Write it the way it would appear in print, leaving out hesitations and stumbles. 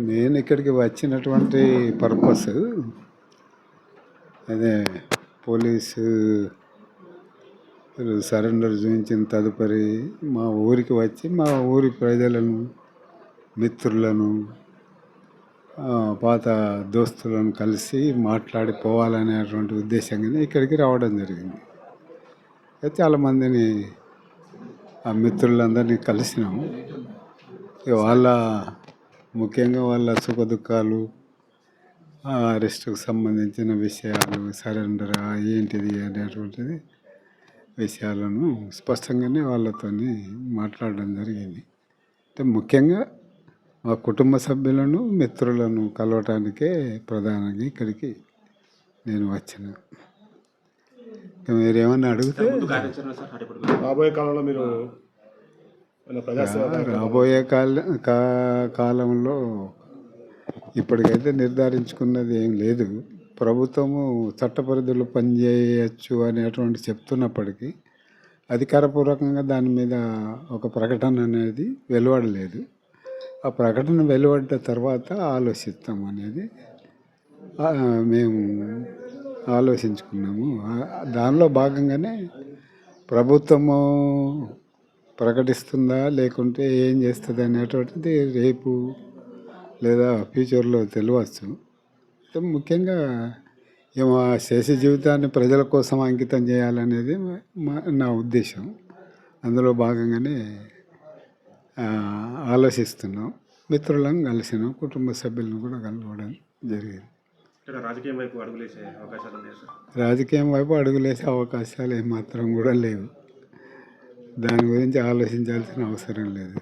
నేను ఇక్కడికి వచ్చినటువంటి పర్పస్ అదే పోలీసు సరెండర్ చూపించిన తదుపరి మా ఊరికి వచ్చి మా ఊరి ప్రజలను, మిత్రులను, పాత దోస్తులను కలిసి మాట్లాడి పోవాలనేటువంటి ఉద్దేశంగానే ఇక్కడికి రావడం జరిగింది. చాలామందిని ఆ మిత్రులందరినీ కలిసినాము. వాళ్ళ ముఖ్యంగా వాళ్ళ సుఖ దుఃఖాలు, అరెస్టుకు సంబంధించిన విషయాలు, సరెండర్ ఏంటిది అనేటువంటిది విషయాలను స్పష్టంగానే వాళ్ళతో మాట్లాడడం జరిగింది. అంటే ముఖ్యంగా మా కుటుంబ సభ్యులను, మిత్రులను కలవటానికే ప్రధానంగా ఇక్కడికి నేను వచ్చిన. మీరేమన్నా అడిగితే రాబోయే కాలంలో మీరు రాబోయే కాలంలో ఇప్పటికైతే నిర్ధారించుకున్నది ఏం లేదు. ప్రభుత్వము చట్ట పరిధిలో పనిచేయచ్చు అనేటువంటి చెప్తున్నప్పటికీ అధికారపూర్వకంగా దాని మీద ఒక ప్రకటన అనేది వెలువడలేదు. ఆ ప్రకటన వెలువడ్డ తర్వాత ఆలోచిస్తాం అనేది మేము ఆలోచించుకున్నాము. దానిలో భాగంగానే ప్రభుత్వము ప్రకటిస్తుందా లేకుంటే ఏం చేస్తుంది అనేటువంటిది రేపు లేదా ఫ్యూచర్లో తెలియవచ్చు. ముఖ్యంగా ఏమో శేష జీవితాన్ని ప్రజల కోసం అంకితం చేయాలనేది నా ఉద్దేశం. అందులో భాగంగానే ఆలోచిస్తున్నాం. మిత్రులను కలిసినాం, కుటుంబ సభ్యులను కూడా కలవడం జరిగింది. రాజకీయం వైపు అడుగులేసే అవకాశాలు ఏమాత్రం కూడా లేవు. దాని గురించి ఆలోచించాల్సిన అవసరం లేదు.